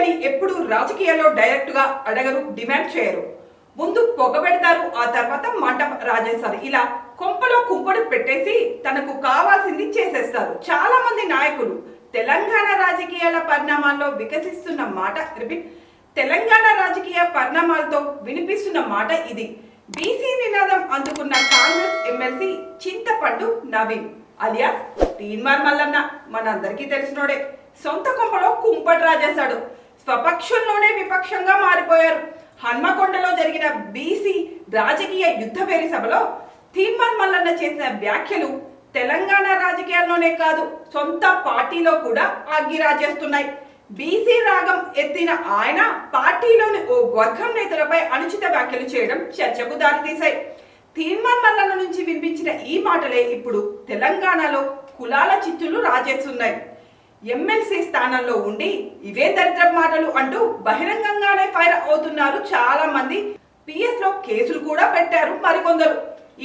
అని ఎప్పుడు రాజకీయాల్లో డైరెక్ట్ గా అడగరు, డిమాండ్ చేయరు. ముందు పొగబెడతారు, ఆ తర్వాత మంట రాజేస్తారు. ఇలా కొంపలో కుంపడు పెట్టేసి తనకు కావాల్సింది చేసేస్తారు. చాలా మంది నాయకులు తెలంగాణ రాజకీయాల పరిణామాల్లో వికసిస్తున్న మాట తెలంగాణ రాజకీయ పరిణామాలతో వినిపిస్తున్న మాట ఇది. బీసీ నినాదం అందుకున్న కాంగ్రెస్ ఎమ్మెల్సీ చింతపండు నవీన్ అలియాస్ తీన్మార్ మల్లన్న మనందరికీ తెలిసినోడే. సొంత కొంపలో కుంపటి రాజేశాడు. స్వపక్షంలోనే విపక్షంగా మారిపోయారు. హన్మకొండలో జరిగిన బీసీ రాజకీయ యుద్ధభేరి సభలో తీన్మార్ మల్లన్న చేసిన వ్యాఖ్యలు తెలంగాణ రాజకీయాల్లోనే కాదు, సొంత పార్టీలో కూడా అగ్గిరాజేస్తున్నాయి. బీసీ రాగం ఎత్తిన ఆయన పార్టీలోని ఓ వర్గం నేతలపై అనుచిత వ్యాఖ్యలు చేయడం చర్చకు దారితీశాయి. తీన్మార్ మల్లన్న నుంచి వినిపించిన ఈ మాటలే ఇప్పుడు తెలంగాణలో కులాల చిచ్చులు రాజేస్తున్నాయి. ఎమ్మెల్సీ స్థానంలో ఉండి ఇవే దరిద్ర మాటలు అంటూ బహిరంగంగానే ఫైర్ అవుతున్నారు చాలా మంది. పిఎస్ లో కేసులు కూడా పెట్టారు మరికొందరు.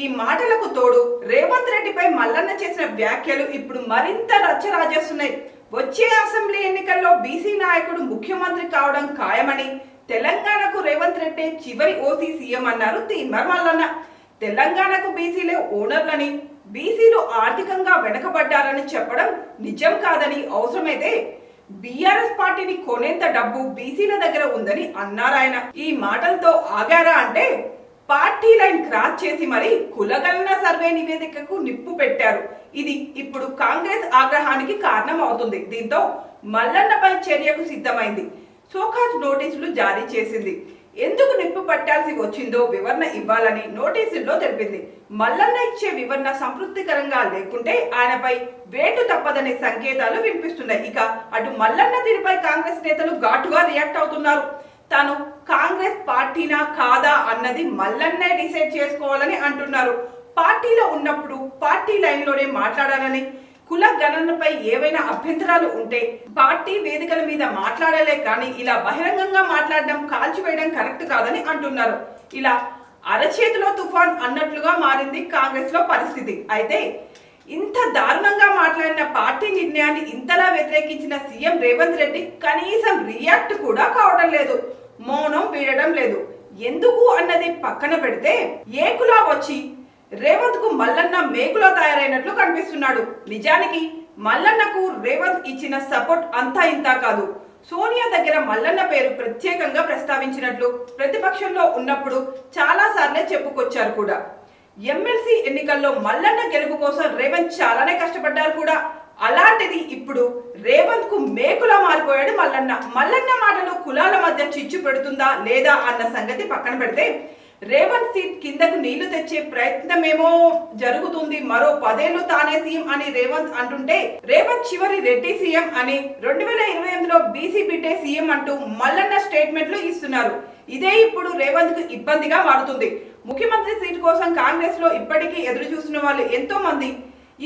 ఈ మాటలకు తోడు రేవంత్ రెడ్డిపై మల్లన్న చేసిన వ్యాఖ్యలు ఇప్పుడు మరింత రచ్చ రాజేస్తున్నాయి. వచ్చే అసెంబ్లీ ఎన్నికల్లో బీసీ నాయకుడు ముఖ్యమంత్రి కావడం ఖాయమని, తెలంగాణకు రేవంత్ రెడ్డి చివరి ఓసీ సీఎం అన్నారు తీన్మార్ మల్లన్న. తెలంగాణకు బీసీలే ఓనర్లని, బీసీలు ఆర్థికంగా వెనకబడ్డారని చెప్పడం నిజం కాదని, అవసరమైతే బీఆర్ఎస్ పార్టీని కొనేంత డబ్బు బీసీల దగ్గర ఉందని అన్నారాయన. ఈ మాటలతో ఆగారా అంటే పార్టీ లైన్ క్రాస్ చేసి మరి కులగణన సర్వే నివేదికకు నిప్పు పెట్టారు. ఇది ఇప్పుడు కాంగ్రెస్ ఆగ్రహానికి కారణం అవుతుంది. దీంతో మల్లన్నపై చర్యకు సిద్ధమైంది. సోకాజ్ నోటీసులు జారీ చేసింది. ఎందుకు నిప్పు పట్టాల్సి వచ్చిందో వివరణ ఇవ్వాలని నోటీసుల్లో తెలిపింది. మల్లన్న ఇచ్చే వివరణ సంతృప్తికరంగా లేకుంటే ఆయనపై వేటు తప్పదనే సంకేతాలు వినిపిస్తున్నాయి. ఇక అటు మల్లన్న తీరుపై కాంగ్రెస్ నేతలు ఘాటుగా రియాక్ట్ అవుతున్నారు. తాను కాంగ్రెస్ పార్టీనా కాదా అన్నది మల్లన్నే డిసైడ్ చేసుకోవాలని అంటున్నారు. పార్టీలో ఉన్నప్పుడు పార్టీ లైన్లోనే మాట్లాడాలని, కుల గణనపై ఏవైనా అభ్యంతరాలు ఉంటే పార్టీ వేదికల మీద మాట్లాడలే కానీ ఇలా బహిరంగంగా మాట్లాడడం, కాల్చివేయడం కరెక్ట్ కాదని అంటున్నారు. ఇలా అరచేతిలో తుఫాన్ అన్నట్లుగా మారింది కాంగ్రెస్ లో పరిస్థితి. అయితే ఇంత దారుణంగా మాట్లాడిన పార్టీ నిర్ణయాన్ని ఇంతలా వ్యతిరేకించిన సీఎం రేవంత్ రెడ్డి కనీసం రియాక్ట్ కూడా కావడం లేదు, మౌనం వీడడం లేదు. ఎందుకు అన్నది పక్కన పెడితే ఏకులా వచ్చి రేవంత్ కు మల్లన్న మేకులో తయారైనట్లు కనిపిస్తున్నాడు. నిజానికి మల్లన్నకు రేవంత్ ఇచ్చిన సపోర్ట్ అంతా ఇంతా కాదు. సోనియా దగ్గర మల్లన్న పేరు ప్రత్యేకంగా ప్రస్తావించినట్లు ప్రతిపక్షంలో ఉన్నప్పుడు చాలా సార్లే చెప్పుకొచ్చారు కూడా. ఎమ్మెల్సీ ఎన్నికల్లో మల్లన్న గెలుపు కోసం రేవంత్ చాలానే కష్టపడ్డారు కూడా. అలాంటిది ఇప్పుడు రేవంత్ కు మేకులా మారిపోయాడు మల్లన్న. మల్లన్న మాటలు కులాల మధ్య చిచ్చు పెడుతుందా లేదా అన్న సంగతి పక్కన పెడితే రేవంత్ సీట్ కిందకు నీళ్లు తెచ్చే ప్రయత్నమేమో జరుగుతుంది. మరో 10 ఏళ్లు తానే సీఎం అని రేవంత్ అంటుంటే, రేవంత్ చివరి రెడ్డి సీఎం అని 2028లో బీసీ బిడ్డే సీఎం అంటూ మల్లన్న స్టేట్మెంట్లు ఇస్తున్నారు. ఇదే ఇప్పుడు రేవంత్ కు ఇబ్బందిగా మారుతుంది. ముఖ్యమంత్రి సీటు కోసం కాంగ్రెస్ లో ఇప్పటికీ ఎదురు చూస్తున్న వాళ్ళు ఎంతో మంది.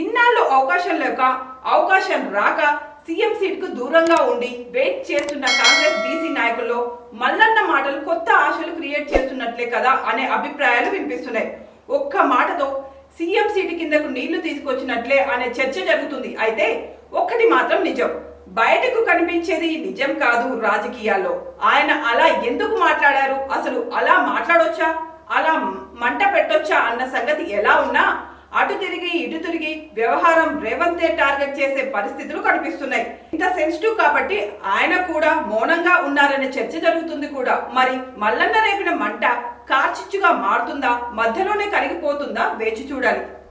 ఇన్నాళ్ళు అవకాశం లేక, అవకాశం రాక సీఎం సీట్ కు దూరంగా ఉండి వెయిట్ చేస్తున్న కాంగ్రెస్ బీసీ నాయకుల్లో మల్లన్న మాటలు కొత్త ఆశలు క్రియేట్ చేస్తున్నట్లే కదా అనే అభిప్రాయాలు వినిపిస్తున్నాయి. ఒక్క మాటతో సీఎం సీటు కిందకు నీళ్లు తీసుకొచ్చినట్లే అనే చర్చ జరుగుతుంది. అయితే ఒక్కటి మాత్రం నిజం, బయటకు కనిపించేది నిజం కాదు రాజకీయాల్లో. ఆయన అలా ఎందుకు మాట్లాడారు, అసలు అలా మాట్లాడొచ్చా, అలా మంట పెట్టొచ్చా అన్న సంగతి ఎలా ఉన్నా అటు తిరిగి ఇటు తిరిగి వ్యవహారం రేవంతే టార్గెట్ చేసే పరిస్థితులు కనిపిస్తున్నాయి. ఇంత సెన్సిటివ్ కాబట్టి ఆయన కూడా మౌనంగా ఉన్నారనే చర్చ జరుగుతుంది కూడా. మరి మల్లన్న రేపిన మంట కార్చిచ్చుగా మారుతుందా, మధ్యలోనే కరిగిపోతుందా వేచి చూడాలి.